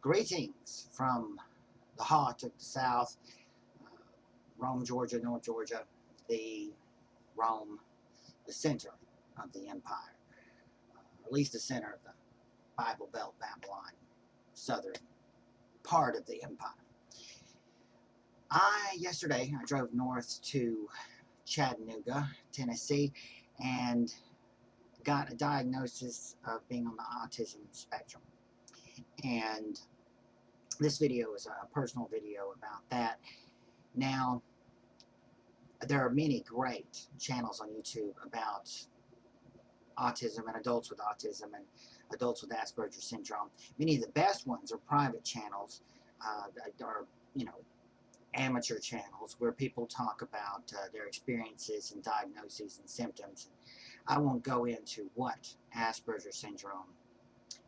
Greetings from the heart of the South, Rome, Georgia, North Georgia, the Rome, the center of the empire, or at least the center of the Bible Belt, Babylon, southern part of the empire. Yesterday, I drove north to Chattanooga, Tennessee, and got a diagnosis of being on the autism spectrum. And this video is a personal video about that. Now, there are many great channels on YouTube about autism and adults with autism and adults with Asperger's syndrome. Many of the best ones are private channels that are, amateur channels where people talk about their experiences and diagnoses and symptoms. I won't go into what Asperger's syndrome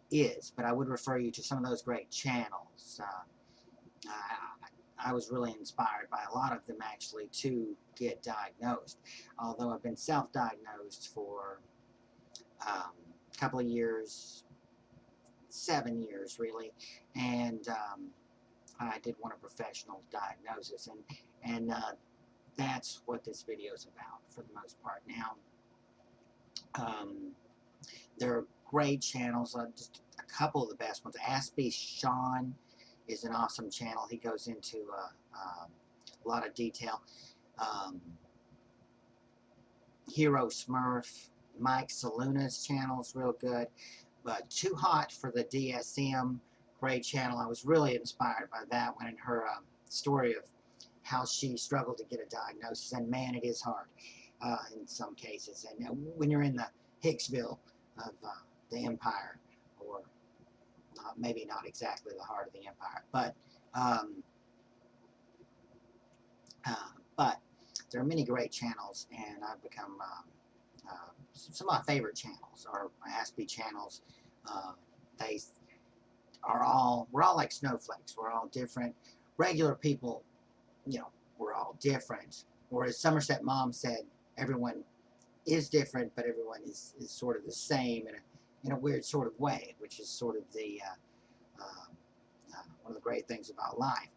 is, but I would refer you to some of those great channels. I was really inspired by a lot of them actually to get diagnosed, although I've been self-diagnosed for a couple of years, 7 years really, and I did want a professional diagnosis, and that's what this video is about for the most part. Now, there are great channels, just a couple of the best ones. ASPIE Sean is an awesome channel. He goes into a lot of detail. Herosmurf, Mike Saluna's channel is real good. But Too Hot for the DSM, great channel. I was really inspired by that one and her story of how she struggled to get a diagnosis. And man, it is hard in some cases. And when you're in the Hicksville of the empire, or maybe not exactly the heart of the empire, but there are many great channels, and I've become some of my favorite channels are ASPIE channels. They are we're all like snowflakes. We're all different. Regular people, we're all different. Or as Somerset Maugham said, everyone is different, but everyone is sort of the same in a weird sort of way, which is sort of the one of the great things about life.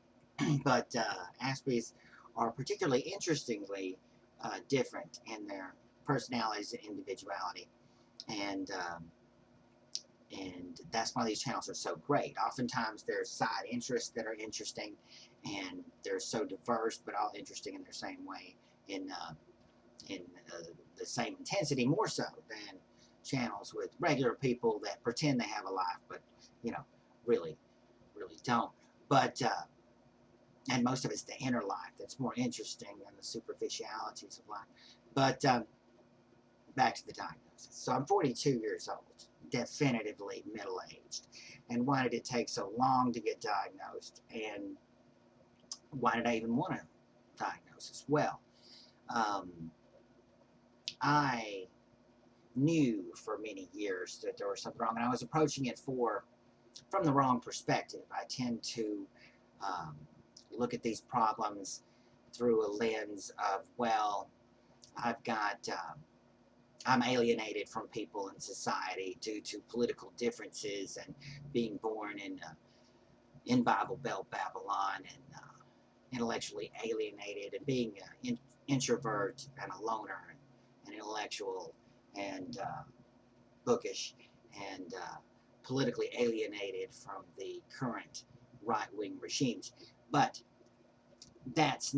But ASPIEs are particularly interestingly different in their personalities and individuality, and that's why these channels are so great. Oftentimes there's side interests that are interesting, and they're so diverse, but all interesting in their same way, in the same intensity, more so than channels with regular people that pretend they have a life, but really don't. But and most of it's the inner life that's more interesting than the superficialities of life. But back to the diagnosis. So I'm 42 years old, definitively middle-aged. And why did it take so long to get diagnosed? And why did I even want a diagnosis? Well, I knew for many years that there was something wrong, and I was approaching it from the wrong perspective. I tend to look at these problems through a lens of, well, I'm alienated from people in society due to political differences and being born in Bible Belt, Babylon, and intellectually alienated, and being an introvert and a loner and intellectual and bookish and politically alienated from the current right-wing regimes. But that's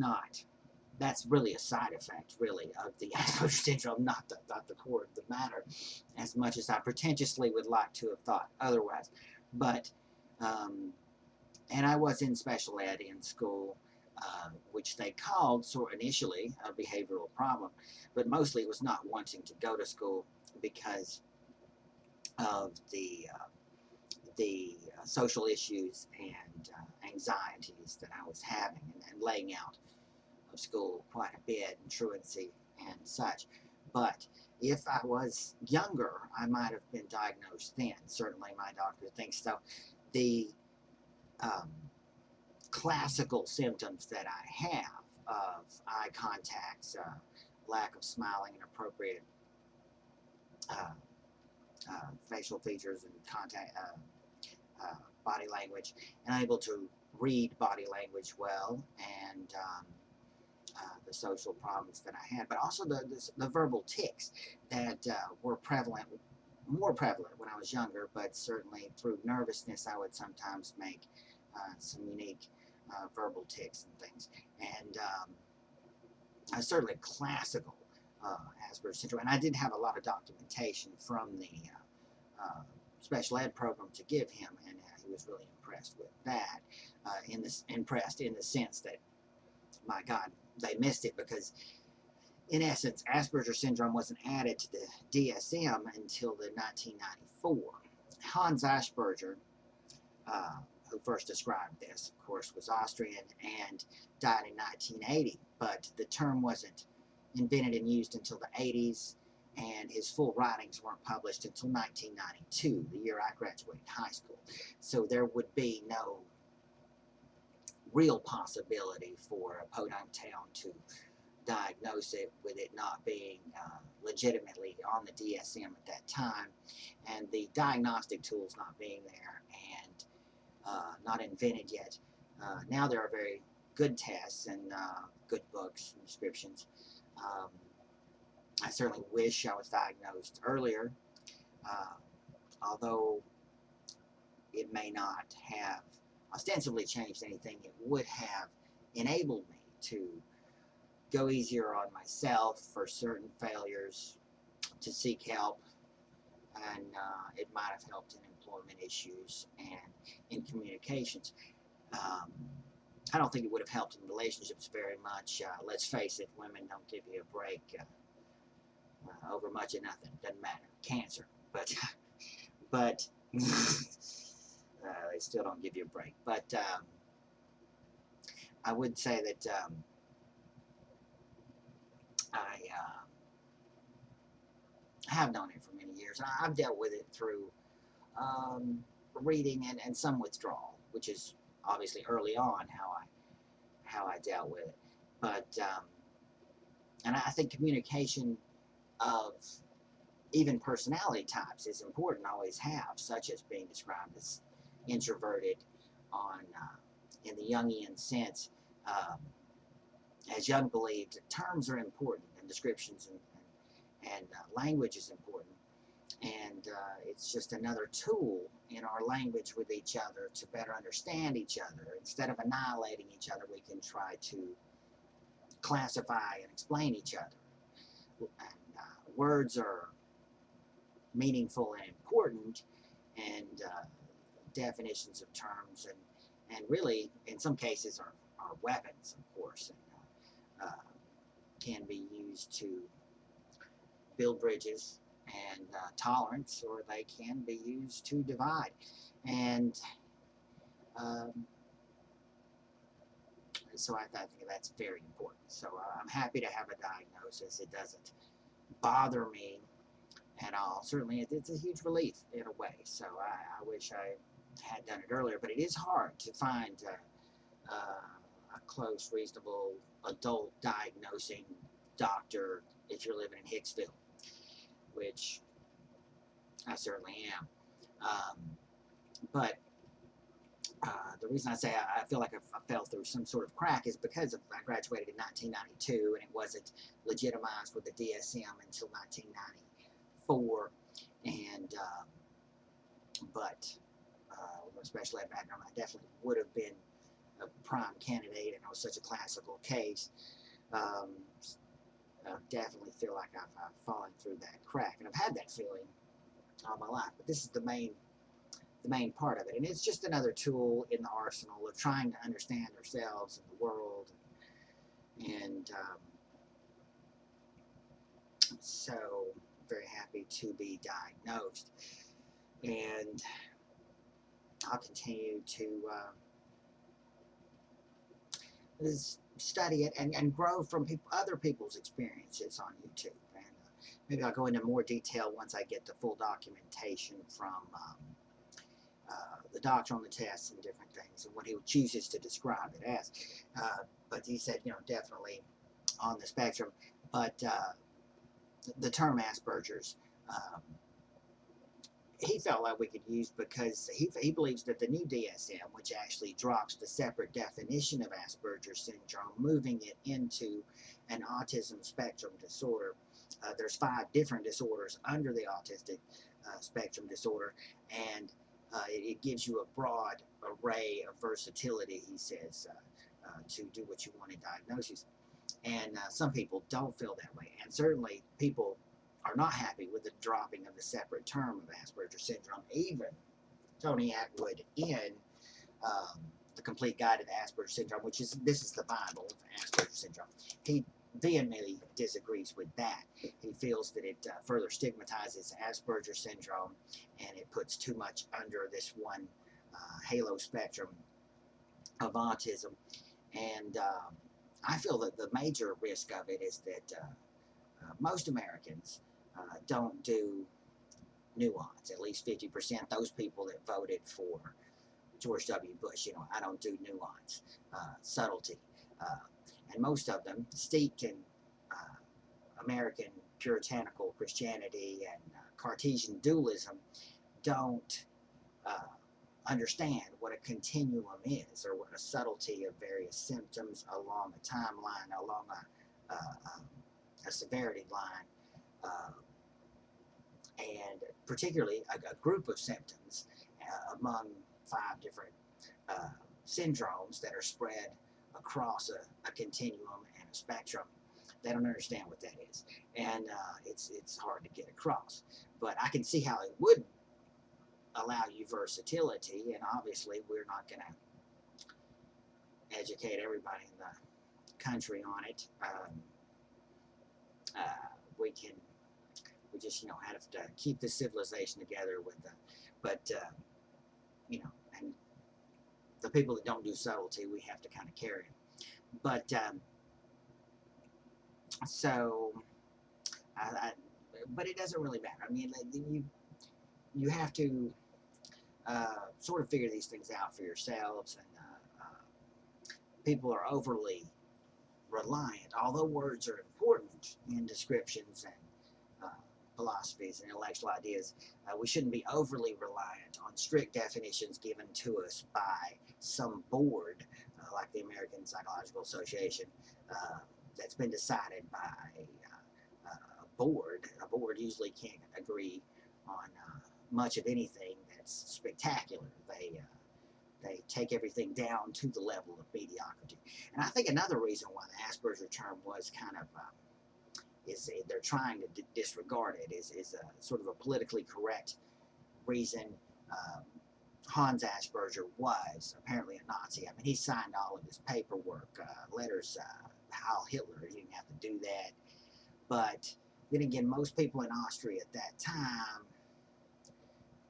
really a side effect, really, of the Asperger's syndrome, not the core of the matter, as much as I pretentiously would like to have thought otherwise. But, and I was in special ed in school, which they called, initially, a behavioral problem, but mostly it was not wanting to go to school because of the social issues and anxieties that I was having, and laying out of school quite a bit, and truancy and such. But if I was younger, I might have been diagnosed then. Certainly my doctor thinks so. The classical symptoms that I have of eye contacts, lack of smiling, inappropriate facial features and body language, and unable to read body language well, and the social problems that I had, but also the verbal tics that were prevalent, more prevalent when I was younger, but certainly through nervousness I would sometimes make some unique verbal tics and things. And certainly classical Asperger's syndrome, and I did have a lot of documentation from the special ed program to give him, and he was really impressed with that. Impressed in the sense that, my God, they missed it, because in essence, Asperger's syndrome wasn't added to the DSM until the 1994. Hans Asperger, who first described this, of course, was Austrian and died in 1980, but the term wasn't invented and used until the 80s, and his full writings weren't published until 1992, the year I graduated high school. So there would be no real possibility for a podunk town to diagnose it with it not being legitimately on the DSM at that time, and the diagnostic tools not being there, and not invented yet. Now there are very good tests and good books and descriptions. I certainly wish I was diagnosed earlier, although it may not have ostensibly changed anything. It would have enabled me to go easier on myself for certain failures, to seek help, and it might have helped in employment issues and in communications. I don't think it would have helped in relationships very much. Let's face it, women don't give you a break over much of nothing. Doesn't matter. Cancer, but they still don't give you a break. But I would say that I have known it for many years, and I've dealt with it through reading and some withdrawal, which is obviously early on how I dealt with it. But and I think communication of even personality types is important, always have, such as being described as introverted on in the Jungian sense. As Jung believed, terms are important, and descriptions and language is important, and it's just another tool in our language with each other to better understand each other. Instead of annihilating each other, we can try to classify and explain each other. And words are meaningful and important, and definitions of terms and really, in some cases, are weapons, of course, and can be used to build bridges and tolerance, or they can be used to divide. And so I think that's very important. So I'm happy to have a diagnosis. It doesn't bother me at all. Certainly it's a huge relief in a way. So I wish I had done it earlier, but it is hard to find a close, reasonable adult diagnosing doctor if you're living in Hicksville, which I certainly am. But the reason I say I feel like I fell through some sort of crack is because I graduated in 1992, and it wasn't legitimized with the DSM until 1994. And but with a special ed background, I definitely would have been a prime candidate, and it was such a classical case. I definitely feel like I've fallen through that crack, and I've had that feeling all my life. But this is the main part of it, and it's just another tool in the arsenal of trying to understand ourselves and the world. And so very happy to be diagnosed, and I'll continue to study it and grow from other people's experiences on YouTube. And maybe I'll go into more detail once I get the full documentation from the doctor on the tests and different things, and what he chooses to describe it as. But he said, definitely on the spectrum. But the term Asperger's he felt like we could use, because he believes that the new DSM, which actually drops the separate definition of Asperger's syndrome, moving it into an autism spectrum disorder. There's 5 different disorders under the autistic spectrum disorder, and it gives you a broad array of versatility, he says, to do what you want in diagnosis. And some people don't feel that way, and certainly people are not happy with the dropping of the separate term of Asperger's syndrome. Even Tony Atwood, in the Complete Guide to the Asperger's Syndrome, this is the Bible of Asperger's syndrome, he vehemently disagrees with that. He feels that it further stigmatizes Asperger's syndrome, and it puts too much under this one halo spectrum of autism. And I feel that the major risk of it is that most Americans don't do nuance. At least 50%, those people that voted for George W. Bush, I don't do nuance, subtlety. And most of them, steeped in American puritanical Christianity and Cartesian dualism, don't understand what a continuum is, or what a subtlety of various symptoms along a timeline, along a severity line, and particularly a group of symptoms among 5 different syndromes that are spread across a continuum and a spectrum. They don't understand what that is, and it's hard to get across. But I can see how it would allow you versatility, and obviously we're not going to educate everybody in the country on it. We just have to keep the civilization together with and the people that don't do subtlety, we have to kind of carry them. But but it doesn't really matter. I mean, you have to sort of figure these things out for yourselves, and people are overly reliant, although words are important in descriptions and philosophies and intellectual ideas. We shouldn't be overly reliant on strict definitions given to us by some board, like the American Psychological Association, that's been decided by a board. A board usually can't agree on much of anything that's spectacular. They take everything down to the level of mediocrity. And I think another reason why the Asperger term was kind of is they're trying to disregard it is a sort of a politically correct reason. Hans Asperger was apparently a Nazi. I mean, he signed all of his paperwork, letters, Heil Hitler. He didn't have to do that. But then again, most people in Austria at that time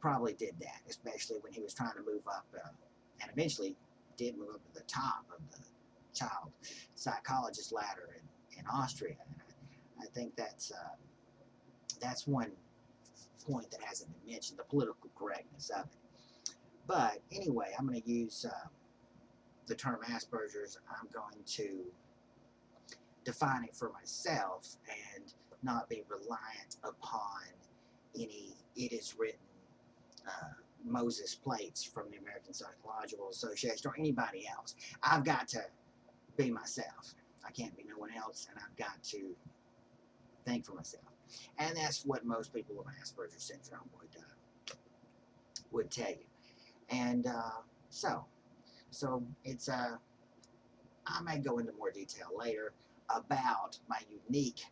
probably did that, especially when he was trying to move up, and eventually did move up to the top of the child psychologist ladder in Austria. And I think that's one point that hasn't been mentioned, the political correctness of it. But anyway, I'm going to use the term Asperger's. I'm going to define it for myself and not be reliant upon any it is written Moses plates from the American Psychological Association or anybody else. I've got to be myself. I can't be no one else, and I've got to think for myself. And that's what most people with Asperger's syndrome would tell you. And so it's I may go into more detail later about my unique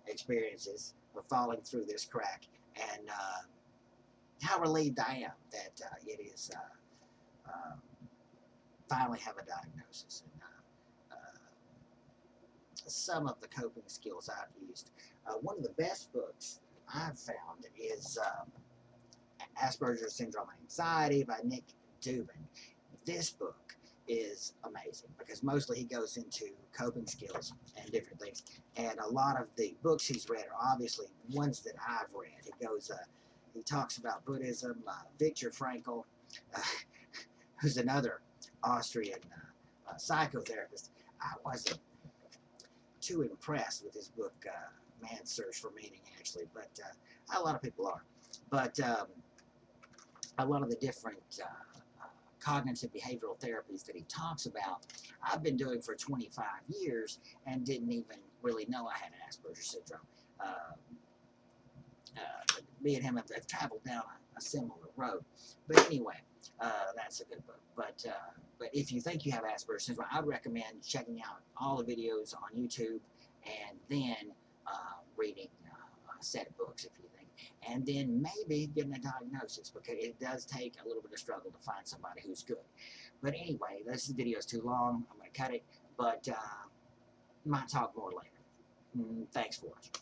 experiences of falling through this crack, and how relieved I am that it is finally have a diagnosis, and some of the coping skills I've used. One of the best books I've found is Asperger's Syndrome and Anxiety by Nick Dubin. This book is amazing because mostly he goes into coping skills and different things, and a lot of the books he's read are obviously ones that I've read. He talks about Buddhism, Viktor Frankl, who's another Austrian psychotherapist. I wasn't too impressed with his book, Man's Search for Meaning, actually, but a lot of people are. But a lot of the different cognitive behavioral therapies that he talks about, I've been doing for 25 years and didn't even really know I had Asperger's syndrome. Me and him have traveled down a similar road. But anyway, that's a good book. But if you think you have Asperger's syndrome, I would recommend checking out all the videos on YouTube and then reading a set of books if you think. And then maybe getting a diagnosis, because it does take a little bit of struggle to find somebody who's good. But anyway, this video is too long. I'm going to cut it, but might talk more later. Thanks for watching.